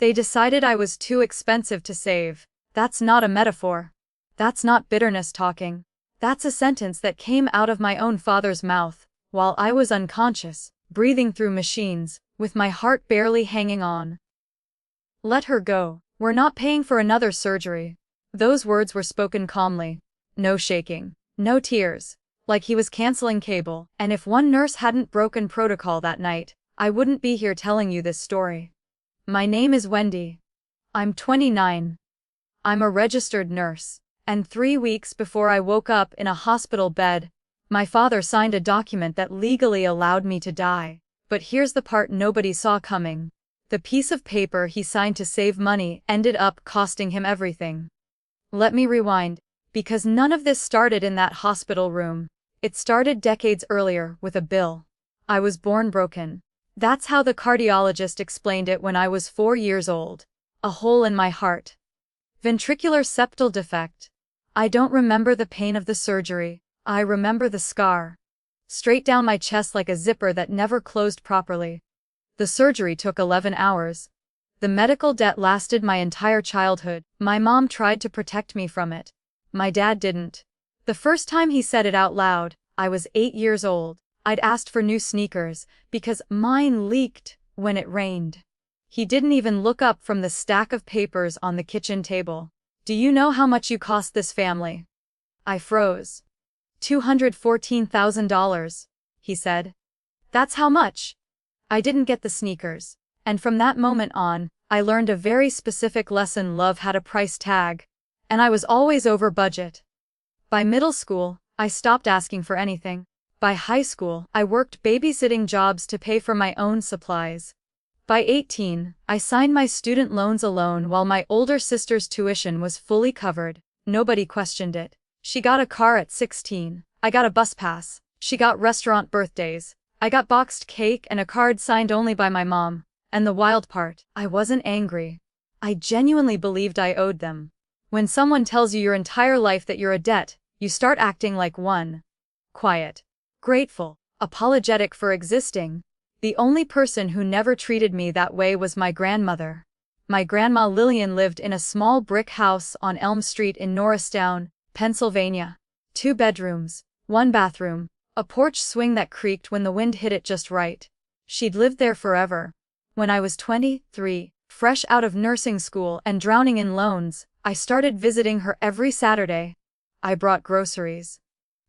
They decided I was too expensive to save. That's not a metaphor. That's not bitterness talking. That's a sentence that came out of my own father's mouth, while I was unconscious, breathing through machines, with my heart barely hanging on. Let her go. We're not paying for another surgery. Those words were spoken calmly. No shaking. No tears. Like he was canceling cable, and if one nurse hadn't broken protocol that night, I wouldn't be here telling you this story. My name is Wendy. I'm 29. I'm a registered nurse, and 3 weeks before I woke up in a hospital bed, my father signed a document that legally allowed me to die. But here's the part nobody saw coming. The piece of paper he signed to save money ended up costing him everything. Let me rewind, because none of this started in that hospital room. It started decades earlier with a bill. I was born broken. That's how the cardiologist explained it when I was 4 years old. A hole in my heart. Ventricular septal defect. I don't remember the pain of the surgery. I remember the scar. Straight down my chest like a zipper that never closed properly. The surgery took 11 hours. The medical debt lasted my entire childhood. My mom tried to protect me from it. My dad didn't. The first time he said it out loud, I was 8 years old. I'd asked for new sneakers, because mine leaked when it rained. He didn't even look up from the stack of papers on the kitchen table. Do you know how much you cost this family? I froze. $214,000, he said. That's how much? I didn't get the sneakers. And from that moment on, I learned a very specific lesson: love had a price tag. And I was always over budget. By middle school, I stopped asking for anything. By high school, I worked babysitting jobs to pay for my own supplies. By 18, I signed my student loans alone while my older sister's tuition was fully covered. Nobody questioned it. She got a car at 16. I got a bus pass. She got restaurant birthdays. I got boxed cake and a card signed only by my mom. And the wild part, I wasn't angry. I genuinely believed I owed them. When someone tells you your entire life that you're a debt, you start acting like one. Quiet. Grateful. Apologetic for existing. The only person who never treated me that way was my grandmother. My grandma Lillian lived in a small brick house on Elm Street in Norristown, Pennsylvania. 2 bedrooms, 1 bathroom, a porch swing that creaked when the wind hit it just right. She'd lived there forever. When I was 23, fresh out of nursing school and drowning in loans, I started visiting her every Saturday. I brought groceries,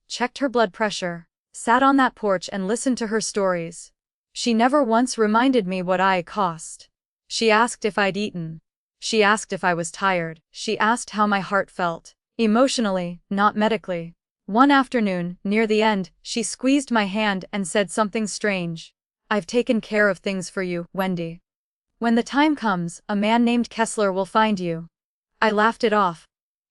checked her blood pressure, sat on that porch and listened to her stories. She never once reminded me what I cost. She asked if I'd eaten. She asked if I was tired. She asked how my heart felt. Emotionally, not medically. One afternoon, near the end, she squeezed my hand and said something strange. I've taken care of things for you, Wendy. When the time comes, a man named Kessler will find you. I laughed it off.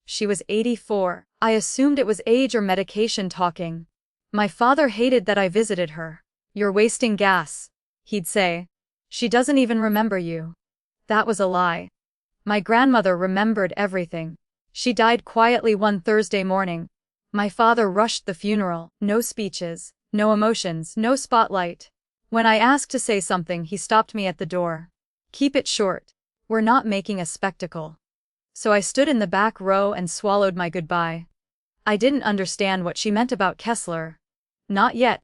She was 84. I assumed it was age or medication talking. My father hated that I visited her. You're wasting gas, he'd say. She doesn't even remember you. That was a lie. My grandmother remembered everything. She died quietly one Thursday morning. My father rushed the funeral. No speeches, no emotions, no spotlight. When I asked to say something, he stopped me at the door. Keep it short. We're not making a spectacle. So I stood in the back row and swallowed my goodbye. I didn't understand what she meant about Kessler. Not yet.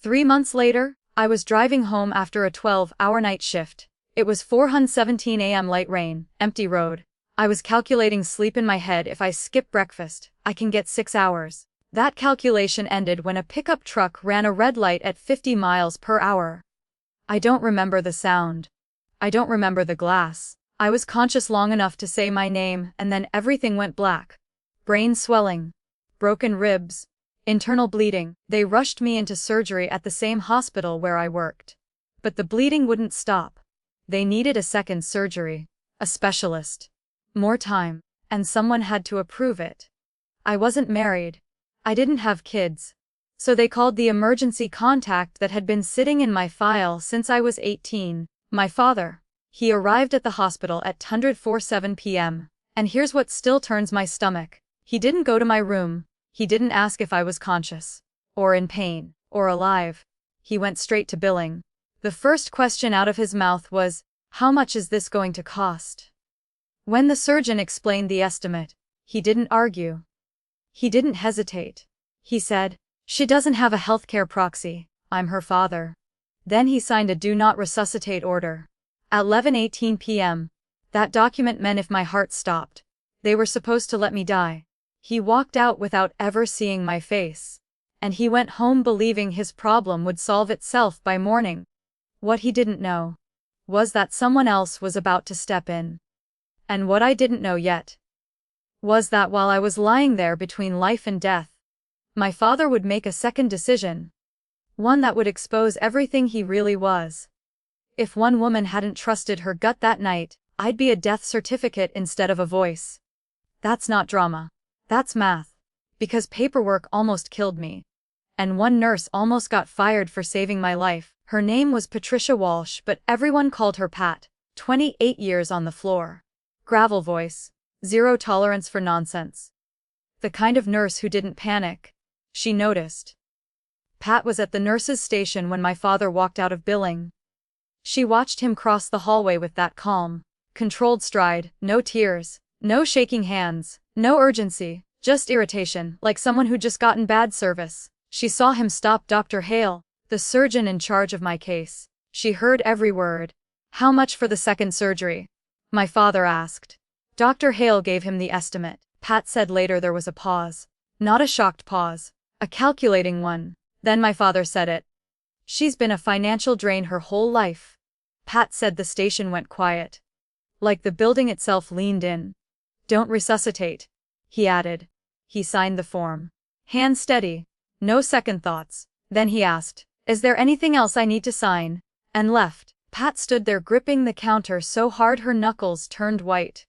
3 months later, I was driving home after a 12-hour night shift. It was 4:17 a.m. light rain, empty road. I was calculating sleep in my head. If I skip breakfast, I can get 6 hours. That calculation ended when a pickup truck ran a red light at 50 miles per hour. I don't remember the sound. I don't remember the glass. I was conscious long enough to say my name, and then everything went black. Brain swelling. Broken ribs. Internal bleeding. They rushed me into surgery at the same hospital where I worked. But the bleeding wouldn't stop. They needed a second surgery. A specialist. More time. And someone had to approve it. I wasn't married. I didn't have kids. So they called the emergency contact that had been sitting in my file since I was 18. My father. He arrived at the hospital at 10:47 p.m. And here's what still turns my stomach. He didn't go to my room. He didn't ask if I was conscious, or in pain, or alive. He went straight to billing. The first question out of his mouth was, How much is this going to cost? When the surgeon explained the estimate, he didn't argue. He didn't hesitate. He said, "She doesn't have a healthcare proxy, I'm her father." Then he signed a Do Not Resuscitate order. At 11:18 p.m., that document meant if my heart stopped, they were supposed to let me die. He walked out without ever seeing my face. And he went home believing his problem would solve itself by morning. What he didn't know was that someone else was about to step in. And what I didn't know yet was that while I was lying there between life and death, my father would make a second decision. One that would expose everything he really was. If one woman hadn't trusted her gut that night, I'd be a death certificate instead of a voice. That's not drama. That's math. Because paperwork almost killed me. And one nurse almost got fired for saving my life. Her name was Patricia Walsh, but everyone called her Pat. 28 years on the floor. Gravel voice. Zero tolerance for nonsense. The kind of nurse who didn't panic. She noticed. Pat was at the nurse's station when my father walked out of billing. She watched him cross the hallway with that calm, controlled stride, no tears, no shaking hands, no urgency, just irritation, like someone who'd just gotten bad service. She saw him stop Dr. Hale, the surgeon in charge of my case. She heard every word. "How much for the second surgery?" my father asked. Dr. Hale gave him the estimate. Pat said later there was a pause. Not a shocked pause. A calculating one. Then my father said it. "She's been a financial drain her whole life." Pat said the station went quiet. Like the building itself leaned in. "Don't resuscitate," he added. He signed the form. Hand steady. No second thoughts. Then he asked, "Is there anything else I need to sign?" and left. Pat stood there gripping the counter so hard her knuckles turned white.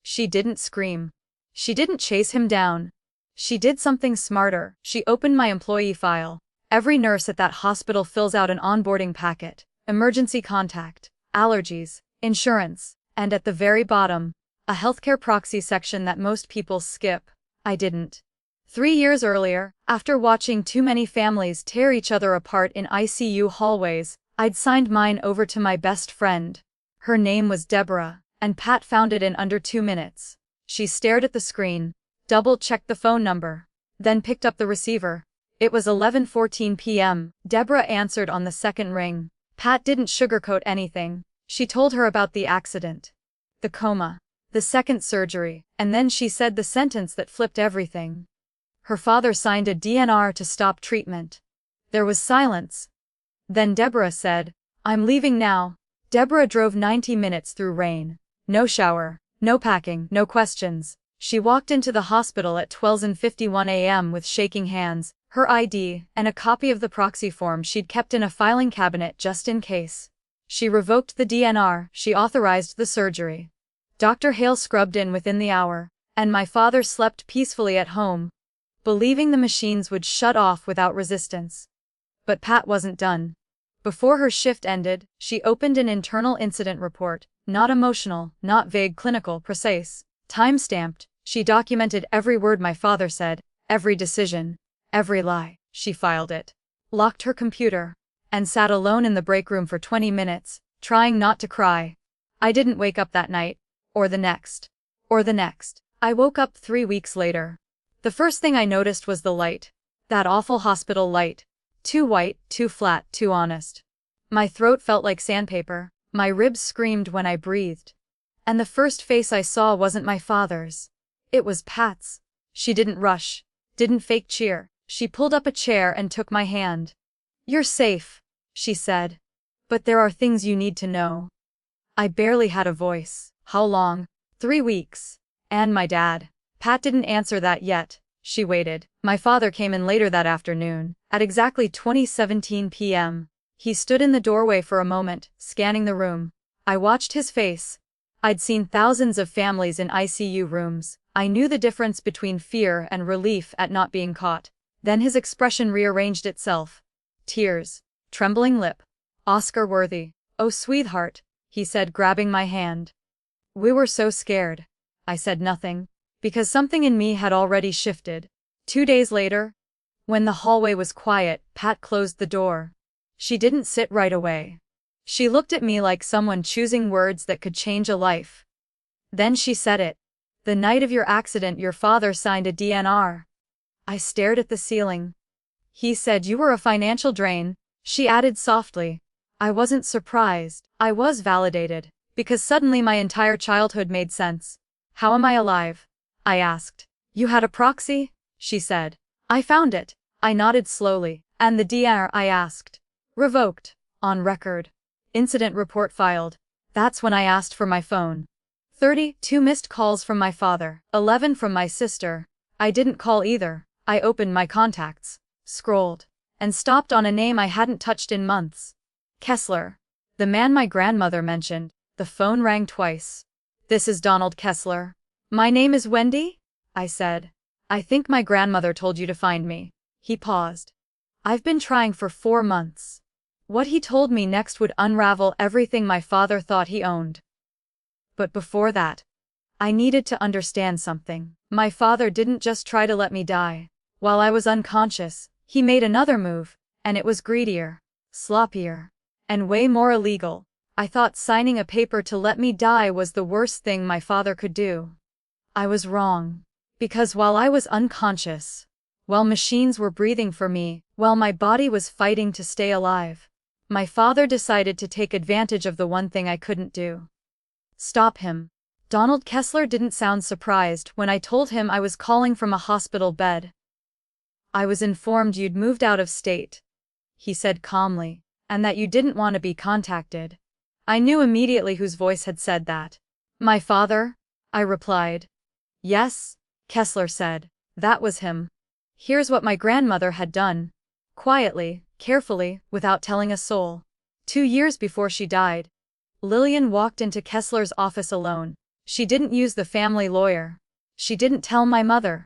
She didn't scream. She didn't chase him down. She did something smarter. She opened my employee file. Every nurse at that hospital fills out an onboarding packet, emergency contact, allergies, insurance, and at the very bottom, a healthcare proxy section that most people skip. I didn't. 3 years earlier, after watching too many families tear each other apart in ICU hallways, I'd signed mine over to my best friend. Her name was Deborah, and Pat found it in under 2 minutes. She stared at the screen, double-checked the phone number, then picked up the receiver. It was 11:14 p.m. Deborah answered on the second ring. Pat didn't sugarcoat anything. She told her about the accident, the coma, the second surgery, and then she said the sentence that flipped everything. Her father signed a DNR to stop treatment. There was silence. Then Deborah said, "I'm leaving now." Deborah drove 90 minutes through rain. No shower, no packing, no questions. She walked into the hospital at 12:51 a.m. with shaking hands, her ID, and a copy of the proxy form she'd kept in a filing cabinet just in case. She revoked the DNR, she authorized the surgery. Dr. Hale scrubbed in within the hour, and my father slept peacefully at home, believing the machines would shut off without resistance. But Pat wasn't done. Before her shift ended, she opened an internal incident report, not emotional, not vague, clinical, precise, time-stamped. She documented every word my father said, every decision, every lie. She filed it, locked her computer, and sat alone in the break room for 20 minutes, trying not to cry. I didn't wake up that night, or the next, or the next. I woke up 3 weeks later. The first thing I noticed was the light. That awful hospital light. Too white, too flat, too honest. My throat felt like sandpaper. My ribs screamed when I breathed. And the first face I saw wasn't my father's. It was Pat's. She didn't rush, didn't fake cheer. She pulled up a chair and took my hand. "You're safe," she said. "But there are things you need to know." I barely had a voice. "How long?" 3 weeks. "And my dad?" Pat didn't answer that yet. She waited. My father came in later that afternoon, at exactly 20:17 p.m. He stood in the doorway for a moment, scanning the room. I watched his face. I'd seen thousands of families in ICU rooms. I knew the difference between fear and relief at not being caught. Then his expression rearranged itself. Tears. Trembling lip. "Oscar-worthy. Oh, sweetheart," he said, grabbing my hand. "We were so scared." I said nothing, because something in me had already shifted. 2 days later, when the hallway was quiet, Pat closed the door. She didn't sit right away. She looked at me like someone choosing words that could change a life. Then she said it. The night of your accident, your father signed a DNR. I stared at the ceiling. He said you were a financial drain, she added softly. I wasn't surprised, I was validated, because suddenly my entire childhood made sense. How am I alive? I asked. You had a proxy? She said. I found it. I nodded slowly. And the DNR? I asked. Revoked. On record. Incident report filed. That's when I asked for my phone. 32 missed calls from my father, 11 from my sister. I didn't call either. I opened my contacts, scrolled, and stopped on a name I hadn't touched in months. Kessler. The man my grandmother mentioned. The phone rang twice. This is Donald Kessler. My name is Wendy? I said. I think my grandmother told you to find me. He paused. I've been trying for 4 months. What he told me next would unravel everything my father thought he owned. But before that, I needed to understand something. My father didn't just try to let me die. While I was unconscious, he made another move, and it was greedier, sloppier, and way more illegal. I thought signing a paper to let me die was the worst thing my father could do. I was wrong. Because while I was unconscious, while machines were breathing for me, while my body was fighting to stay alive, my father decided to take advantage of the one thing I couldn't do. Stop him. Donald Kessler didn't sound surprised when I told him I was calling from a hospital bed. I was informed you'd moved out of state, he said calmly, and that you didn't want to be contacted. I knew immediately whose voice had said that. My father? I replied. Yes, Kessler said. That was him. Here's what my grandmother had done. Quietly, carefully, without telling a soul. 2 years before she died, Lillian walked into Kessler's office alone. She didn't use the family lawyer. She didn't tell my mother.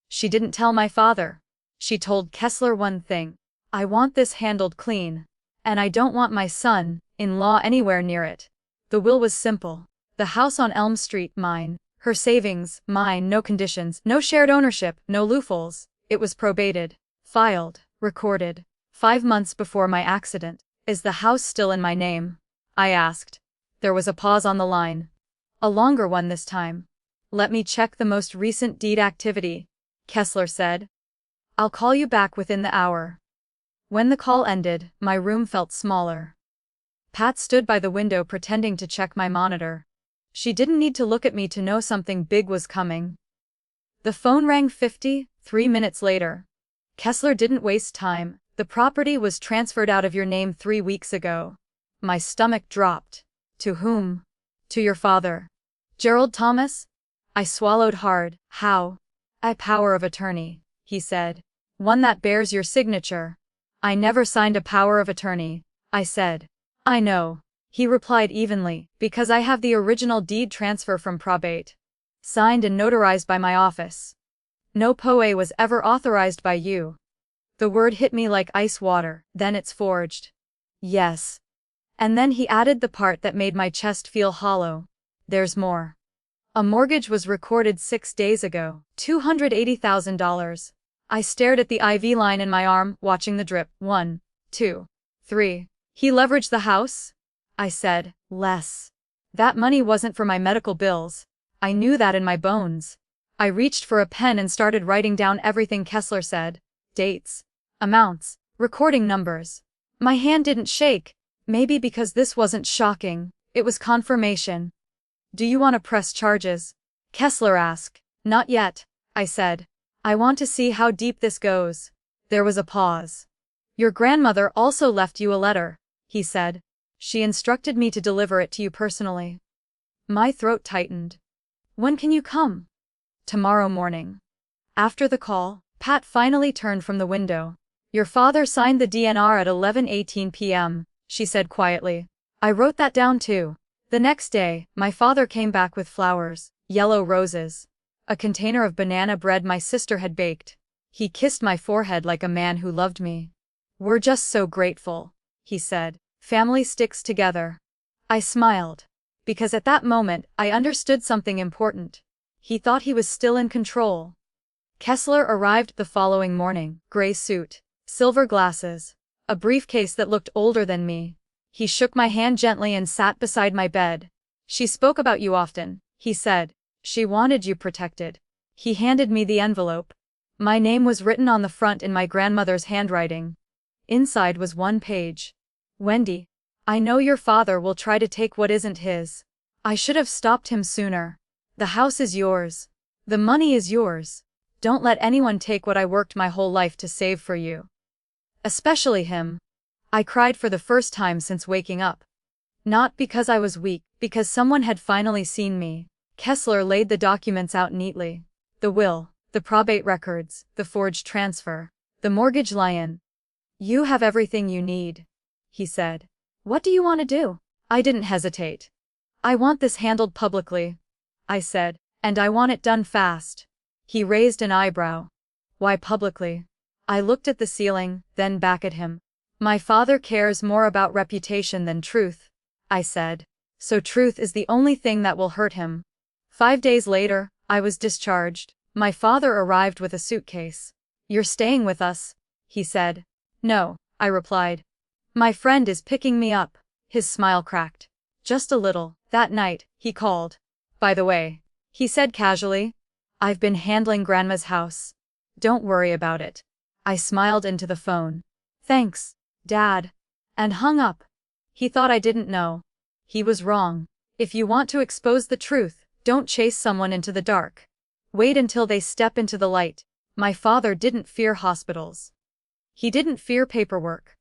She didn't tell my father. She told Kessler one thing. I want this handled clean. And I don't want my son-in-law anywhere near it. The will was simple. The house on Elm Street, mine. Her savings, mine, no conditions, no shared ownership, no loopholes. It was probated, filed, recorded. 5 months before my accident. Is the house still in my name? I asked. There was a pause on the line. A longer one this time. Let me check the most recent deed activity, Kessler said. I'll call you back within the hour. When the call ended, my room felt smaller. Pat stood by the window pretending to check my monitor. She didn't need to look at me to know something big was coming. The phone rang 53 minutes later. Kessler didn't waste time. The property was transferred out of your name 3 weeks ago. My stomach dropped. To whom? To your father. Gerald Thomas? I swallowed hard. How? A power of attorney, he said. One that bears your signature. I never signed a power of attorney, I said. I know, he replied evenly, because I have the original deed transfer from probate. Signed and notarized by my office. No POA was ever authorized by you. The word hit me like ice water, then it's forged. Yes. And then he added the part that made my chest feel hollow. There's more. A mortgage was recorded 6 days ago, $280,000. I stared at the IV line in my arm, watching the drip. 1, 2, 3. He leveraged the house? I said, less. That money wasn't for my medical bills. I knew that in my bones. I reached for a pen and started writing down everything Kessler said. Dates, amounts, recording numbers. My hand didn't shake. Maybe because this wasn't shocking, it was confirmation. Do you want to press charges? Kessler asked. Not yet, I said. I want to see how deep this goes. There was a pause. Your grandmother also left you a letter, he said. She instructed me to deliver it to you personally. My throat tightened. When can you come? Tomorrow morning. After the call, Pat finally turned from the window. Your father signed the DNR at 11:18 p.m., she said quietly. I wrote that down too. The next day, my father came back with flowers, yellow roses, a container of banana bread my sister had baked. He kissed my forehead like a man who loved me. We're just so grateful, he said. Family sticks together. I smiled. Because at that moment, I understood something important. He thought he was still in control. Kessler arrived the following morning, gray suit, silver glasses, a briefcase that looked older than me. He shook my hand gently and sat beside my bed. She spoke about you often, he said. She wanted you protected. He handed me the envelope. My name was written on the front in my grandmother's handwriting. Inside was one page. Wendy, I know your father will try to take what isn't his. I should have stopped him sooner. The house is yours. The money is yours. Don't let anyone take what I worked my whole life to save for you. Especially him. I cried for the first time since waking up. Not because I was weak, because someone had finally seen me. Kessler laid the documents out neatly. The will, the probate records, the forged transfer, the mortgage lion. You have everything you need, he said. What do you want to do? I didn't hesitate. I want this handled publicly, I said, and I want it done fast. He raised an eyebrow. Why publicly? I looked at the ceiling, then back at him. My father cares more about reputation than truth, I said. So truth is the only thing that will hurt him. 5 days later, I was discharged. My father arrived with a suitcase. You're staying with us, he said. No, I replied. My friend is picking me up. His smile cracked. Just a little. That night, he called. By the way, he said casually, I've been handling Grandma's house. Don't worry about it. I smiled into the phone. Thanks, Dad. And hung up. He thought I didn't know. He was wrong. If you want to expose the truth, don't chase someone into the dark. Wait until they step into the light. My father didn't fear hospitals. He didn't fear paperwork.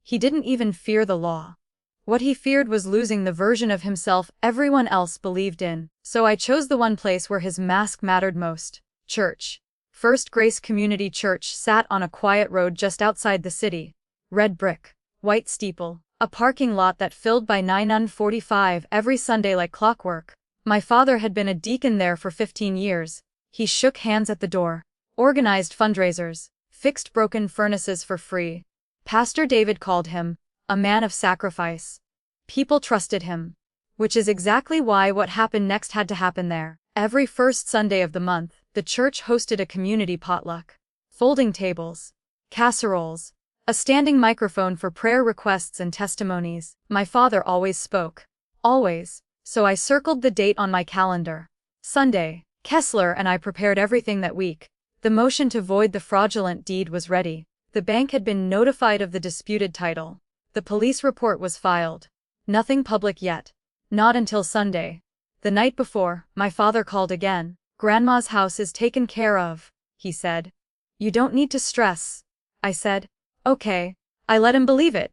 He didn't even fear the law. What he feared was losing the version of himself everyone else believed in, so I chose the one place where his mask mattered most. Church. First Grace Community Church sat on a quiet road just outside the city. Red brick, white steeple, a parking lot that filled by 9:45 every Sunday like clockwork. My father had been a deacon there for 15 years. He shook hands at the door, organized fundraisers, fixed broken furnaces for free. Pastor David called him a man of sacrifice. People trusted him. Which is exactly why what happened next had to happen there. Every first Sunday of the month, the church hosted a community potluck. Folding tables, casseroles, a standing microphone for prayer requests and testimonies. My father always spoke. Always. So I circled the date on my calendar. Sunday. Kessler and I prepared everything that week. The motion to void the fraudulent deed was ready. The bank had been notified of the disputed title. The police report was filed. Nothing public yet. Not until Sunday. The night before, my father called again. Grandma's house is taken care of, he said. You don't need to stress. I said. Okay. I let him believe it.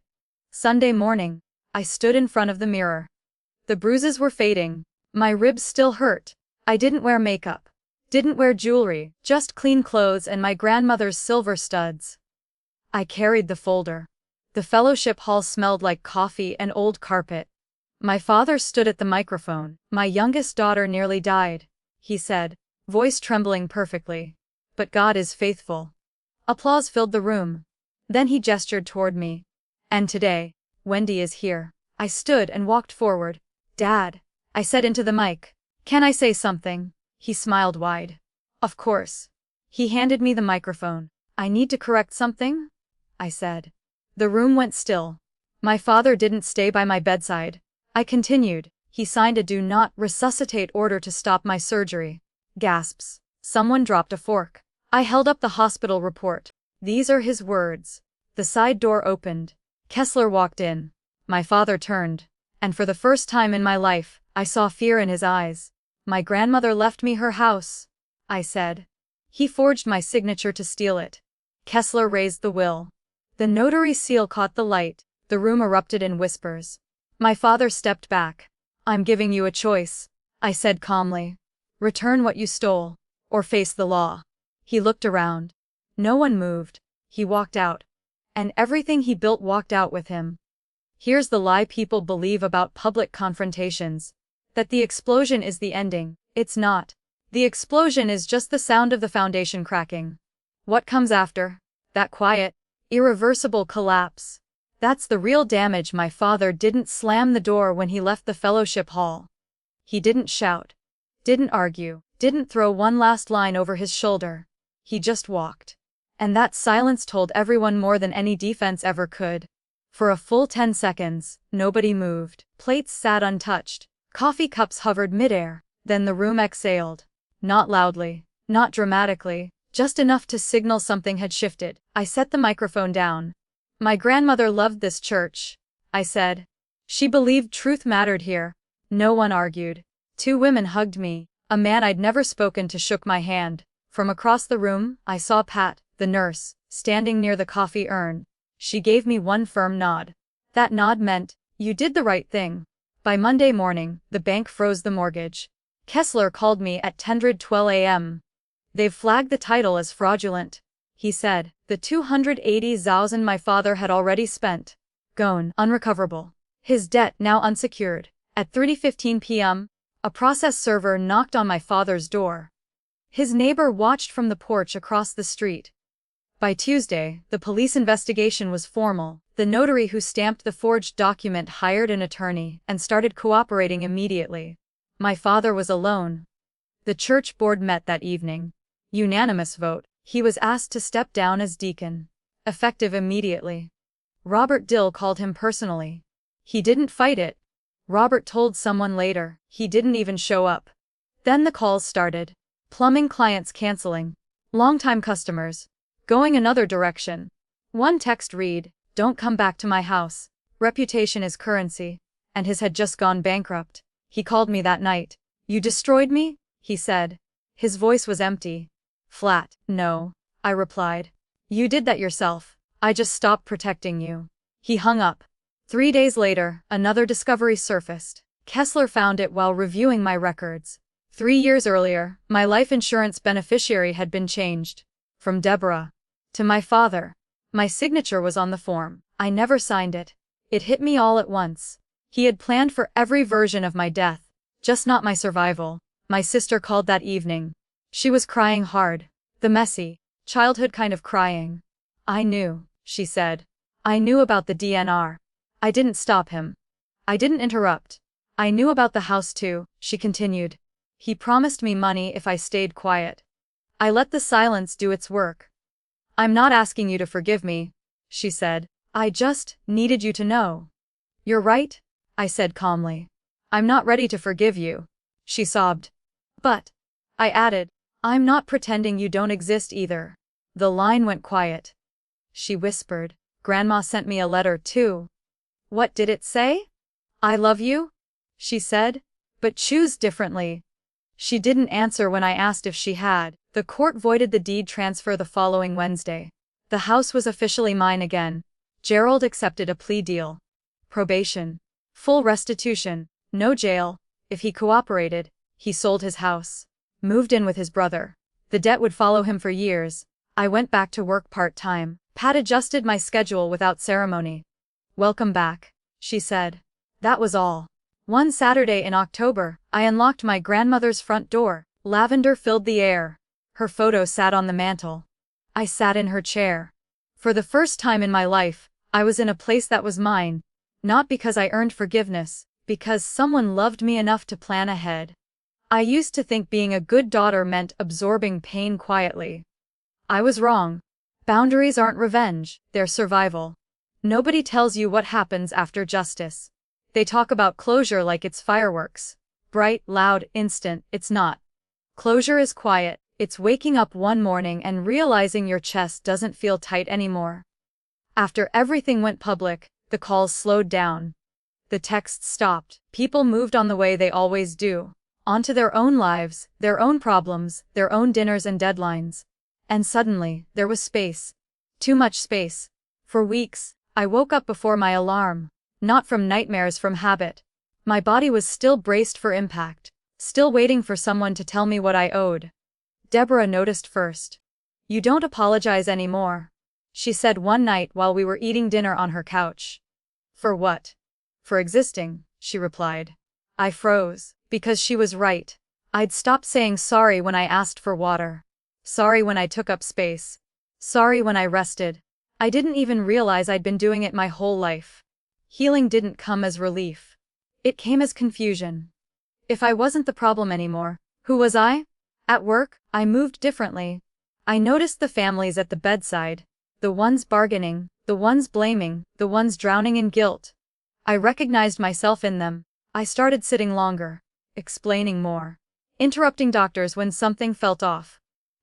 Sunday morning, I stood in front of the mirror. The bruises were fading. My ribs still hurt. I didn't wear makeup. Didn't wear jewelry, just clean clothes and my grandmother's silver studs. I carried the folder. The fellowship hall smelled like coffee and old carpet. My father stood at the microphone. My youngest daughter nearly died, he said, voice trembling perfectly. But God is faithful. Applause filled the room. Then he gestured toward me. And today, Wendy is here. I stood and walked forward. Dad, I said into the mic. Can I say something? He smiled wide. Of course. He handed me the microphone. I need to correct something? I said. The room went still. My father didn't stay by my bedside. I continued. He signed a Do Not Resuscitate order to stop my surgery. Gasps. Someone dropped a fork. I held up the hospital report. These are his words. The side door opened. Kessler walked in. My father turned. And for the first time in my life, I saw fear in his eyes. My grandmother left me her house, I said. He forged my signature to steal it. Kessler raised the will. The notary's seal caught the light. The room erupted in whispers. My father stepped back. I'm giving you a choice, I said calmly. Return what you stole, or face the law. He looked around. No one moved. He walked out. And everything he built walked out with him. Here's the lie people believe about public confrontations. That the explosion is the ending. It's not. The explosion is just the sound of the foundation cracking. What comes after? That quiet, irreversible collapse. That's the real damage. My father didn't slam the door when he left the fellowship hall. He didn't shout. Didn't argue. Didn't throw one last line over his shoulder. He just walked. And that silence told everyone more than any defense ever could. For a full 10 seconds, nobody moved. Plates sat untouched. Coffee cups hovered midair. Then the room exhaled. Not loudly, not dramatically, just enough to signal something had shifted. I set the microphone down. My grandmother loved this church, I said. She believed truth mattered here. No one argued. 2 women hugged me. A man I'd never spoken to shook my hand. From across the room, I saw Pat, the nurse, standing near the coffee urn. She gave me one firm nod. That nod meant, you did the right thing. By Monday morning, the bank froze the mortgage. Kessler called me at 10:12 a.m. They've flagged the title as fraudulent, he said. The 280,000 my father had already spent. Gone, unrecoverable. His debt now unsecured. At 3:15 p.m., a process server knocked on my father's door. His neighbor watched from the porch across the street. By Tuesday, the police investigation was formal. The notary who stamped the forged document hired an attorney and started cooperating immediately. My father was alone. The church board met that evening. Unanimous vote. He was asked to step down as deacon. Effective immediately. Robert Dill called him personally. He didn't fight it. Robert told someone later, he didn't even show up. Then the calls started. Plumbing clients canceling. Longtime customers going another direction. One text read, "Don't come back to my house. Reputation is currency." And his had just gone bankrupt. He called me that night. "You destroyed me?" he said. His voice was empty. Flat. "No," I replied. "You did that yourself. I just stopped protecting you." He hung up. 3 days later, another discovery surfaced. Kessler found it while reviewing my records. 3 years earlier, my life insurance beneficiary had been changed. From Deborah to my father. My signature was on the form. I never signed it. It hit me all at once. He had planned for every version of my death, just not my survival. My sister called that evening. She was crying hard. The messy, childhood kind of crying. "I knew," she said. "I knew about the DNR. I didn't stop him. I didn't interrupt. I knew about the house too," she continued. "He promised me money if I stayed quiet. I let the silence do its work." "I'm not asking you to forgive me," she said. "I just needed you to know." "You're right," I said calmly. "I'm not ready to forgive you," she sobbed. "But," I added, "I'm not pretending you don't exist either." The line went quiet. She whispered, "Grandma sent me a letter too." "What did it say?" "I love you," she said, "but choose differently." She didn't answer when I asked if she had. The court voided the deed transfer the following Wednesday. The house was officially mine again. Gerald accepted a plea deal. Probation. Full restitution. No jail. If he cooperated, he sold his house. Moved in with his brother. The debt would follow him for years. I went back to work part-time. Pat adjusted my schedule without ceremony. "Welcome back," she said. That was all. One Saturday in October, I unlocked my grandmother's front door. Lavender filled the air. Her photo sat on the mantel. I sat in her chair. For the first time in my life, I was in a place that was mine. Not because I earned forgiveness, because someone loved me enough to plan ahead. I used to think being a good daughter meant absorbing pain quietly. I was wrong. Boundaries aren't revenge, they're survival. Nobody tells you what happens after justice. They talk about closure like it's fireworks. Bright, loud, instant. It's not. Closure is quiet. It's waking up one morning and realizing your chest doesn't feel tight anymore. After everything went public, the calls slowed down. The texts stopped. People moved on the way they always do. Onto their own lives, their own problems, their own dinners and deadlines. And suddenly, there was space. Too much space. For weeks, I woke up before my alarm. Not from nightmares, from habit. My body was still braced for impact. Still waiting for someone to tell me what I owed. Deborah noticed first. "You don't apologize anymore," she said one night while we were eating dinner on her couch. "For what?" "For existing," she replied. I froze, because she was right. I'd stopped saying sorry when I asked for water. Sorry when I took up space. Sorry when I rested. I didn't even realize I'd been doing it my whole life. Healing didn't come as relief. It came as confusion. If I wasn't the problem anymore, who was I? At work, I moved differently. I noticed the families at the bedside. The ones bargaining, The ones blaming, the ones drowning in guilt. I recognized myself in them. I started sitting longer, explaining more, interrupting doctors when something felt off.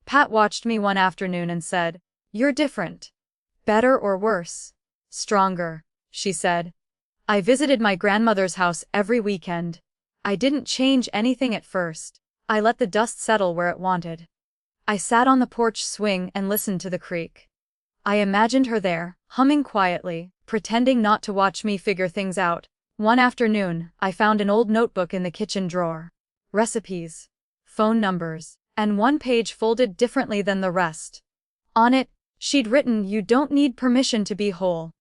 Pat watched me one afternoon and said, "You're different. Better or worse? Stronger," she said. I visited my grandmother's house every weekend. I didn't change anything at first. I let the dust settle where it wanted. I sat on the porch swing and listened to the creek. I imagined her there, humming quietly, pretending not to watch me figure things out. One afternoon, I found an old notebook in the kitchen drawer. Recipes, phone numbers, and one page folded differently than the rest. On it, she'd written, "You don't need permission to be whole."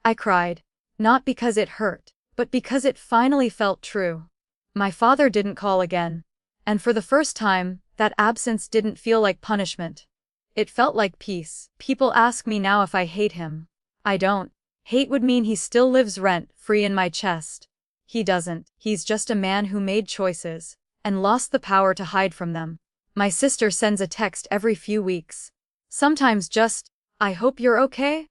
I cried. Not because it hurt, but because it finally felt true. My father didn't call again. And for the first time, that absence didn't feel like punishment. It felt like peace. People ask me now if I hate him. I don't. Hate would mean he still lives rent-free in my chest. He doesn't. He's just a man who made choices, and lost the power to hide from them. My sister sends a text every few weeks. Sometimes just, "I hope you're okay?"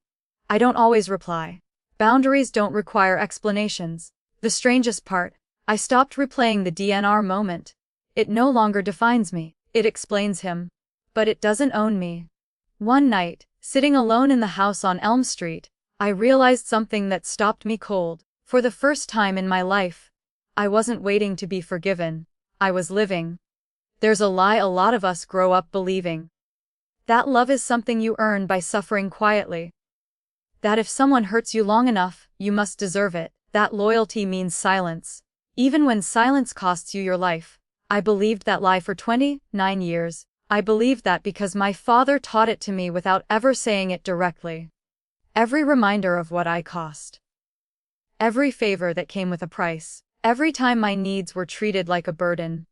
I don't always reply. Boundaries don't require explanations. The strangest part, I stopped replaying the DNR moment. It no longer defines me. It explains him. But it doesn't own me. One night, sitting alone in the house on Elm Street, I realized something that stopped me cold. For the first time in my life, I wasn't waiting to be forgiven. I was living. There's a lie a lot of us grow up believing. That love is something you earn by suffering quietly. That if someone hurts you long enough, you must deserve it. That loyalty means silence. Even when silence costs you your life. I believed that lie for 29 years. I believed that because my father taught it to me without ever saying it directly. Every reminder of what I cost. Every favor that came with a price. Every time my needs were treated like a burden.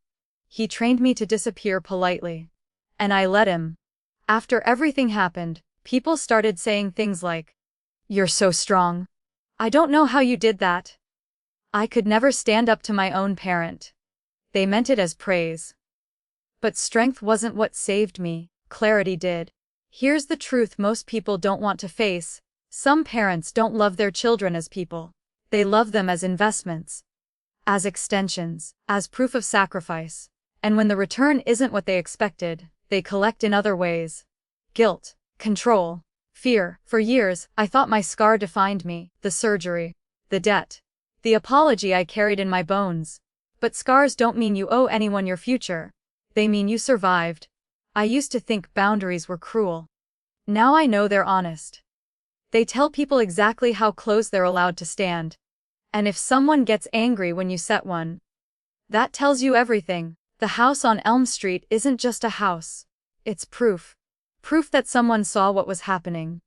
He trained me to disappear politely. And I let him. After everything happened, people started saying things like, "You're so strong. I don't know how you did that." I could never stand up to my own parent. They meant it as praise. But strength wasn't what saved me, clarity did. Here's the truth most people don't want to face. Some parents don't love their children as people. They love them as investments. As extensions, as proof of sacrifice. And when the return isn't what they expected, they collect in other ways. Guilt, control, fear. For years, I thought my scar defined me, the surgery, the debt, the apology I carried in my bones. But scars don't mean you owe anyone your future. They mean you survived. I used to think boundaries were cruel. Now I know they're honest. They tell people exactly how close they're allowed to stand. And if someone gets angry when you set one, that tells you everything. The house on Elm Street isn't just a house. It's proof. Proof that someone saw what was happening.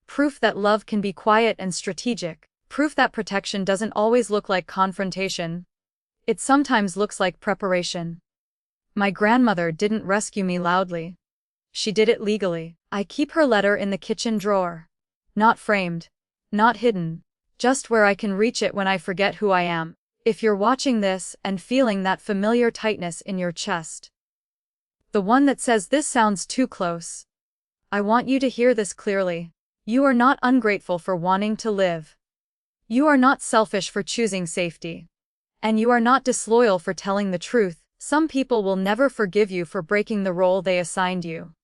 Proof that love can be quiet and strategic. Proof that protection doesn't always look like confrontation. It sometimes looks like preparation. My grandmother didn't rescue me loudly. She did it legally. I keep her letter in the kitchen drawer. Not framed. Not hidden. Just where I can reach it when I forget who I am. If you're watching this and feeling that familiar tightness in your chest, the one that says this sounds too close, I want you to hear this clearly. You are not ungrateful for wanting to live. You are not selfish for choosing safety. And you are not disloyal for telling the truth. Some people will never forgive you for breaking the role they assigned you.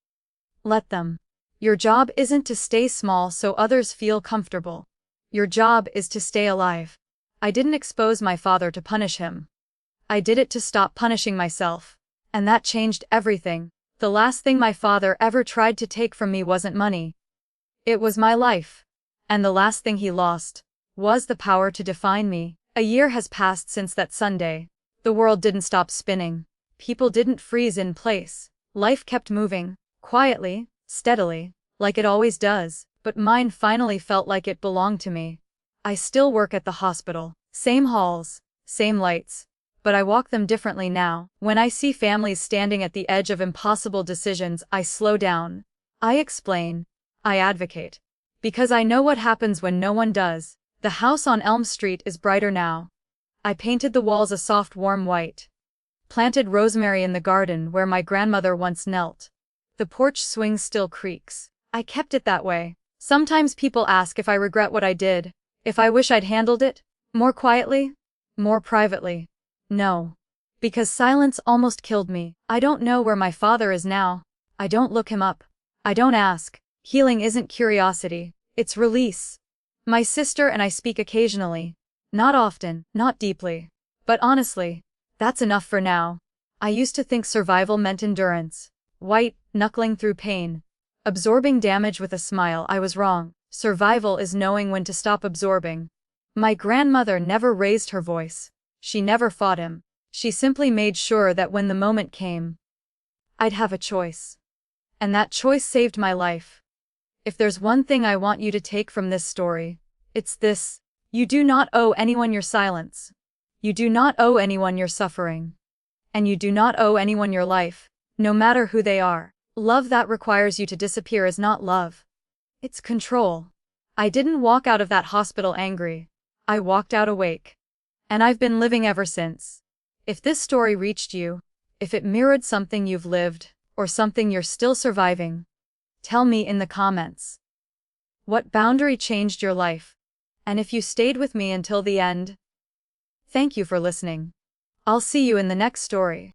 Let them. Your job isn't to stay small so others feel comfortable. Your job is to stay alive. I didn't expose my father to punish him. I did it to stop punishing myself. And that changed everything. The last thing my father ever tried to take from me wasn't money. It was my life. And the last thing he lost was the power to define me. A year has passed since that Sunday. The world didn't stop spinning. People didn't freeze in place. Life kept moving, quietly, steadily, like it always does, but mine finally felt like it belonged to me. I still work at the hospital. Same halls, same lights. But I walk them differently now. When I see families standing at the edge of impossible decisions, I slow down. I explain. I advocate. Because I know what happens when no one does. The house on Elm Street is brighter now. I painted the walls a soft warm white. Planted rosemary in the garden where my grandmother once knelt. The porch swing still creaks. I kept it that way, Sometimes people ask if I regret what I did, if I wish I'd handled it more quietly, more privately. No. Because silence almost killed me. I don't know where my father is now. I don't look him up. I don't ask. Healing isn't curiosity, it's release. My sister and I speak occasionally. Not often, not deeply. But honestly, that's enough for now. I used to think survival meant endurance. White, knuckling through pain. Absorbing damage with a smile. I was wrong. Survival is knowing when to stop absorbing. My grandmother never raised her voice. She never fought him. She simply made sure that when the moment came, I'd have a choice. And that choice saved my life. If there's one thing I want you to take from this story, it's this. You do not owe anyone your silence. You do not owe anyone your suffering. And you do not owe anyone your life, no matter who they are. Love that requires you to disappear is not love. It's control. I didn't walk out of that hospital angry. I walked out awake. And I've been living ever since. If this story reached you, if it mirrored something you've lived, or something you're still surviving, tell me in the comments. What boundary changed your life? And if you stayed with me until the end, thank you for listening. I'll see you in the next story.